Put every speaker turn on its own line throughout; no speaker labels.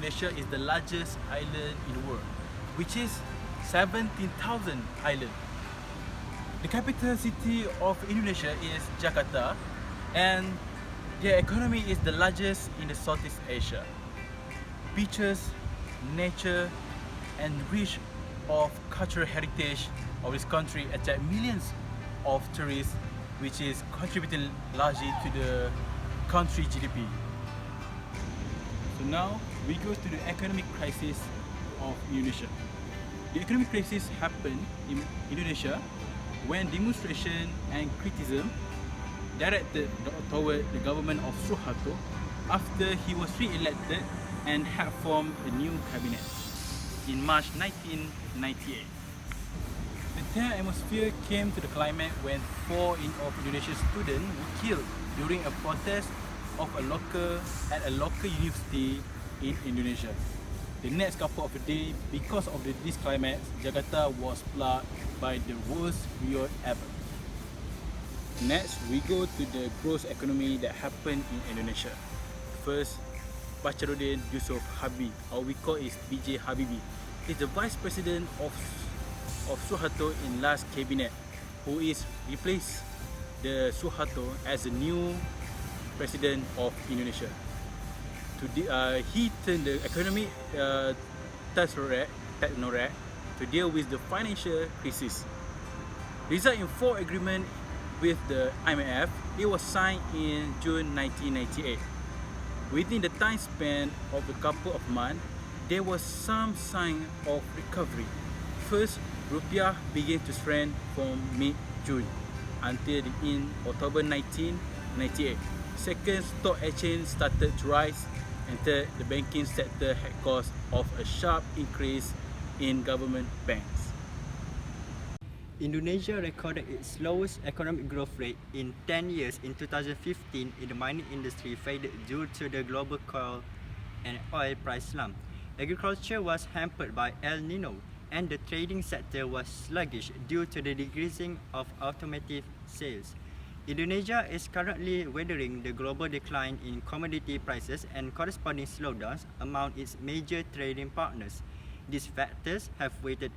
Indonesia is the largest island in the world, which is 17,000 islands. The capital city of Indonesia is Jakarta, and their economy is the largest in the Southeast Asia. Beaches, nature, and rich of cultural heritage of this country attract millions of tourists, which is contributing largely to the country GDP. So now we go to the economic crisis of Indonesia. The economic crisis happened in Indonesia when demonstration and criticism directed toward the government of Suharto after he was re-elected and had formed a new cabinet in March 1998. The tense atmosphere came to the climax when 4 of Indonesia's students were killed during a protest at a local university in Indonesia. The next couple of days, because of this climax, Jakarta was plagued by the worst riot ever. Next, we go to the gross economy that happened in Indonesia. First, Bacharuddin Yusuf Habib, or we call it BJ Habibie, is the vice president of Suharto in last cabinet, who is replaced the Suharto as the new president of Indonesia. He turned the economic technocrat to deal with the financial crisis. Result in 4 agreements with the IMF. It was signed in June 1998. Within the time span of a couple of months, there was some sign of recovery. First, rupiah began to strengthen from mid-June until in October 1998. Second, stock exchange started to rise, and third, the banking sector had caused of a sharp increase in government banks.
Indonesia recorded its slowest economic growth rate in 10 years in 2015 in the mining industry faded due to the global coal and oil price slump. Agriculture was hampered by El Nino, and the trading sector was sluggish due to the decreasing of automotive sales. Indonesia is currently weathering the global decline in commodity prices and corresponding slowdowns among its major trading partners. These factors have weighted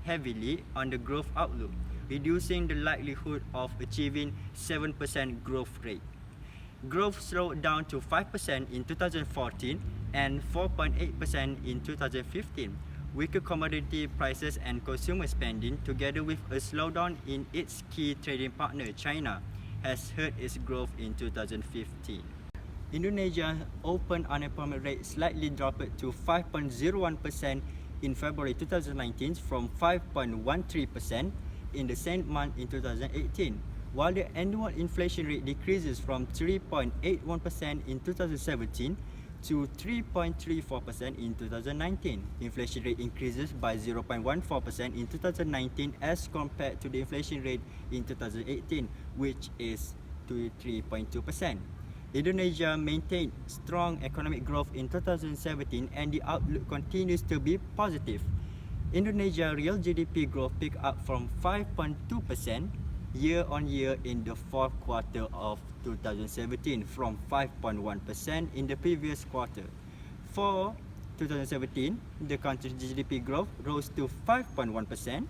heavily on the growth outlook, reducing the likelihood of achieving 7% growth rate. Growth slowed down to 5% in 2014 and 4.8% in 2015. Weaker commodity prices and consumer spending, together with a slowdown in its key trading partner, China, has hurt its growth in 2015. Indonesia's open unemployment rate slightly dropped to 5.01% in February 2019 from 5.13% in the same month in 2018, while the annual inflation rate decreases from 3.81% in 2017 to 3.34% in 2019. Inflation rate increases by 0.14% in 2019 as compared to the inflation rate in 2018, which is to 3.2%. Indonesia maintained strong economic growth in 2017 and the outlook continues to be positive. Indonesia real GDP growth picked up from 5.2% year-on-year in the fourth quarter of 2017 from 5.1% in the previous quarter. For 2017, the country's GDP growth rose to 5.1%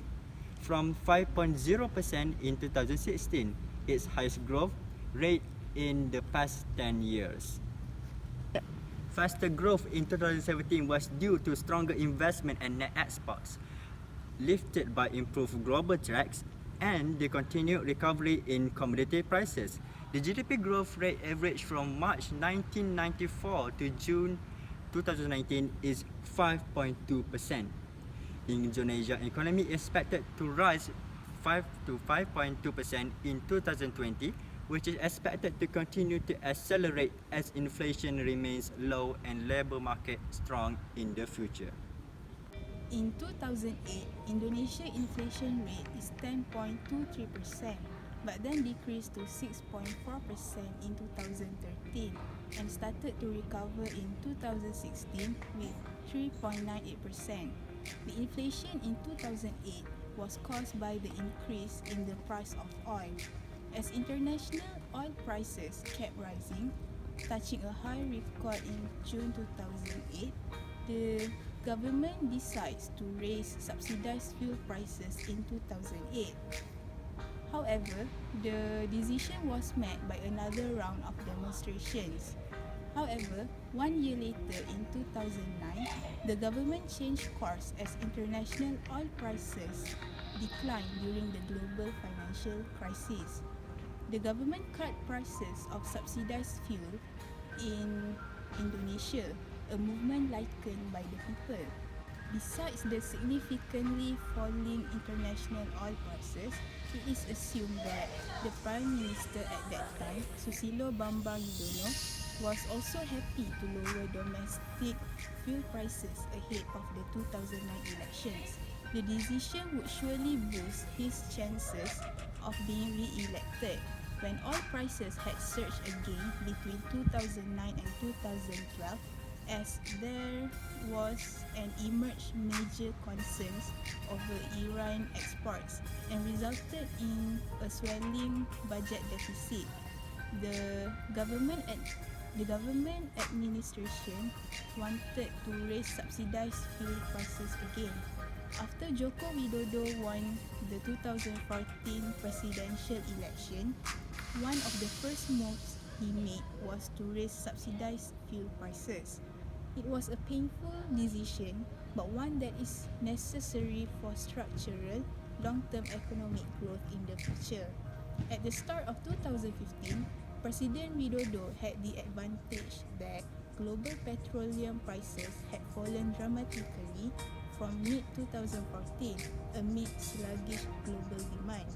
from 5.0% in 2016, its highest growth rate in the past 10 years. Faster growth in 2017 was due to stronger investment and net exports, lifted by improved global trends and the continued recovery in commodity prices. The GDP growth rate average from March 1994 to June 2019 is 5.2%. Indonesia's economy is expected to rise 5 to 5.2% in 2020, which is expected to continue to accelerate as inflation remains low and labor market strong in the future.
In 2008, Indonesia inflation rate is 10.23%, but then decreased to 6.4% in 2013 and started to recover in 2016 with 3.98%. The inflation in 2008 was caused by the increase in the price of oil. As international oil prices kept rising, touching a high record in June 2008, the government decides to raise subsidized fuel prices in 2008. However, the decision was met by another round of demonstrations. However, 1 year later in 2009, the government changed course as international oil prices declined during the global financial crisis. The government cut prices of subsidized fuel in Indonesia, a movement likened by the people. Besides the significantly falling international oil prices, it is assumed that the Prime Minister at that time, Susilo Bambang Yudhoyono, was also happy to lower domestic fuel prices ahead of the 2009 elections. The decision would surely boost his chances of being re-elected. When oil prices had surged again between 2009 and 2012, as there was an emerged major concerns over Iran exports and resulted in a swelling budget deficit. The government administration wanted to raise subsidized fuel prices again. After Joko Widodo won the 2014 presidential election, one of the first moves he made was to raise subsidized fuel prices. It was a painful decision, but one that is necessary for structural, long-term economic growth in the future. At the start of 2015, President Widodo had the advantage that global petroleum prices had fallen dramatically from mid-2014 amid sluggish global demand.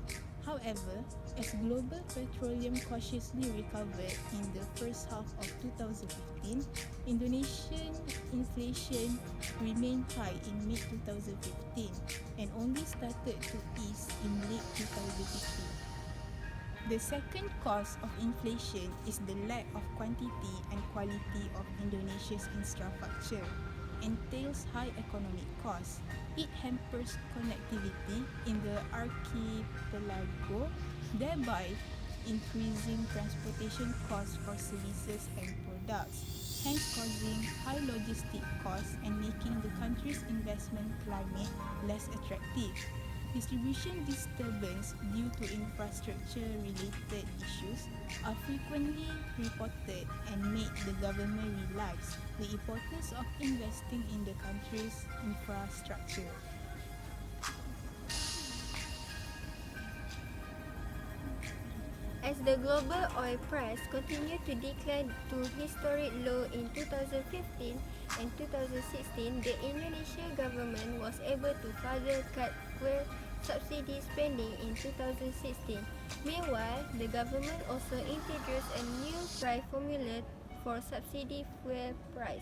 However, as global petroleum cautiously recovered in the first half of 2015, Indonesian inflation remained high in mid-2015 and only started to ease in late 2015. The second cause of inflation is the lack of quantity and quality of Indonesia's infrastructure. Entails high economic costs. It hampers connectivity in the archipelago, thereby increasing transportation costs for services and products, hence causing high logistic costs and making the country's investment climate less attractive. Distribution disturbance due to infrastructure-related issues are frequently reported and make the government realize the importance of investing in the country's infrastructure.
As the global oil price continued to decline to historic low in 2015 and 2016, the Indonesian government was able to further cut fuel subsidy spending in 2016. Meanwhile, the government also introduced a new price formula for subsidy fuel price,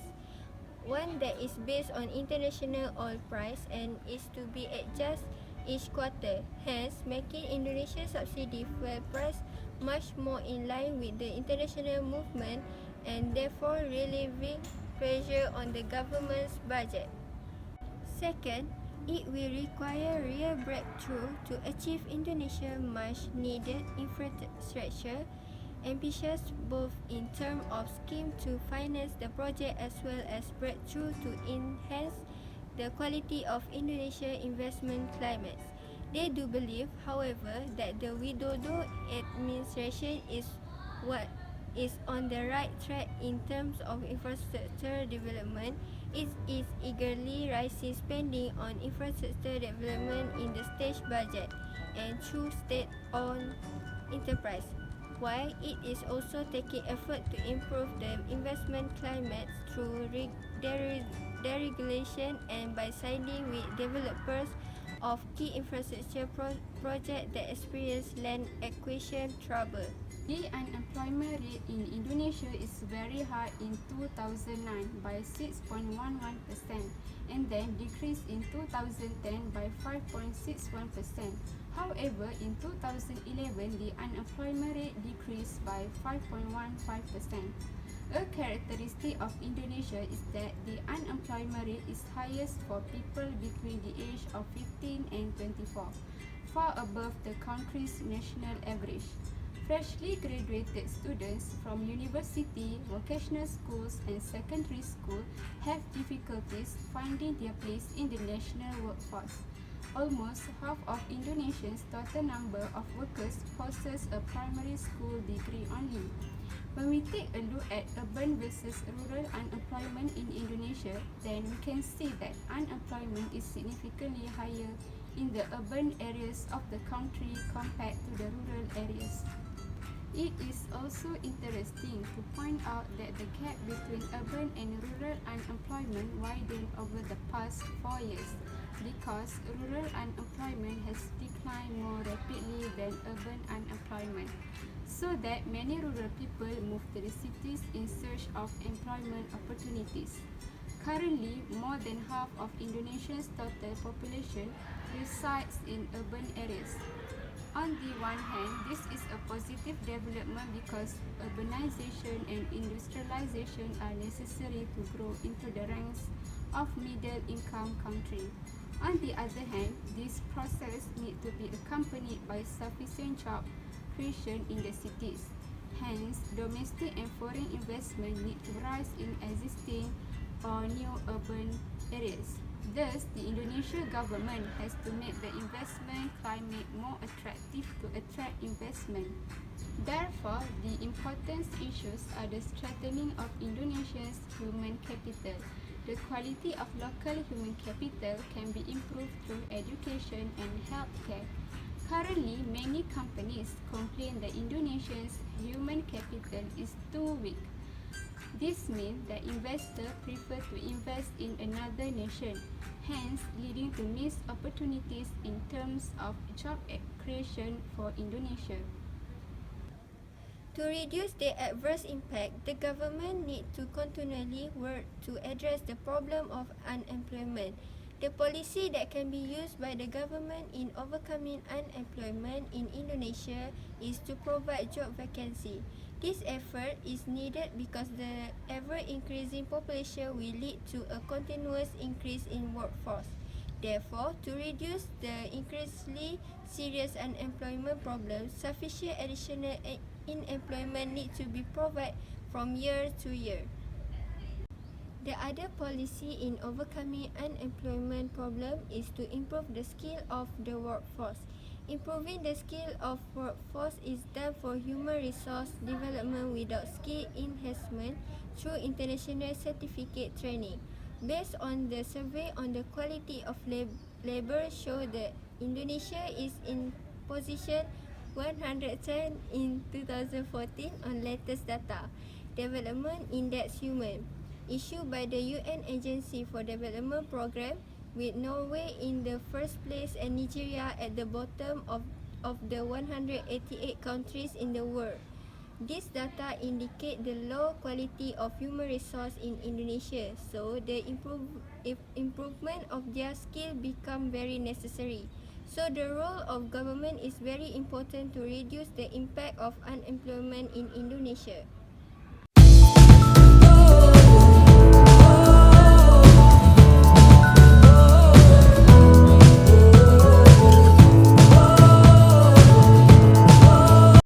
one that is based on international oil price and is to be adjusted each quarter, hence making Indonesia's subsidy fuel price much more in line with the international movement and therefore relieving pressure on the government's budget. Second, it will require real breakthrough to achieve Indonesia's much needed infrastructure ambitious both in terms of scheme to finance the project as well as breakthrough to enhance the quality of Indonesia's investment climate. They do believe, however, that the Widodo administration is on the right track in terms of infrastructure development. It is eagerly raising spending on infrastructure development in the state budget and through state-owned enterprise, while it is also taking effort to improve the investment climate through deregulation and by siding with developers of key infrastructure projects that experience land acquisition trouble.
The unemployment rate in Indonesia is very high in 2009 by 6.11% and then decreased in 2010 by 5.61%. However, in 2011, the unemployment rate decreased by 5.15%. A characteristic of Indonesia is that the unemployment rate is highest for people between the age of 15 and 24, far above the country's national average. Freshly graduated students from university, vocational schools and secondary school have difficulties finding their place in the national workforce. Almost half of Indonesia's total number of workers possess a primary school degree only. When we take a look at urban versus rural unemployment in Indonesia, then we can see that unemployment is significantly higher in the urban areas of the country compared to the rural areas. It is also interesting to point out that the gap between urban and rural unemployment widened over the past 4 years because rural unemployment has declined more rapidly than urban unemployment, so that many rural people move to the cities in search of employment opportunities. Currently, more than half of Indonesia's total population resides in urban areas. On the one hand, this is a positive development because urbanization and industrialization are necessary to grow into the ranks of middle-income country. On the other hand, this process needs to be accompanied by sufficient job creation in the cities. Hence, domestic and foreign investment need to rise in existing or new urban areas. Thus, the Indonesian government has to make the investment climate more attractive to attract investment. Therefore, the important issues are the strengthening of Indonesia's human capital. The quality of local human capital can be improved through education and healthcare. Currently, many companies complain that Indonesia's human capital is too weak. This means that investors prefer to invest in another nation, hence leading to missed opportunities in terms of job creation for Indonesia.
To reduce the adverse impact, the government needs to continually work to address the problem of unemployment. The policy that can be used by the government in overcoming unemployment in Indonesia is to provide job vacancy. This effort is needed because the ever-increasing population will lead to a continuous increase in workforce. Therefore, to reduce the increasingly serious unemployment problem, sufficient additional employment needs to be provided from year to year. The other policy in overcoming unemployment problem is to improve the skill of the workforce. Improving the skill of workforce is done for human resource development without skill enhancement through international certificate training. Based on the survey on the quality of labor show that Indonesia is in position 110 in 2014 on latest data, Development Index Human, issued by the UN Agency for Development Programme, with Norway in the first place and Nigeria at the bottom of the 188 countries in the world. This data indicate the low quality of human resource in Indonesia, so the improvement of their skill become very necessary. So the role of government is very important to reduce the impact of unemployment in Indonesia.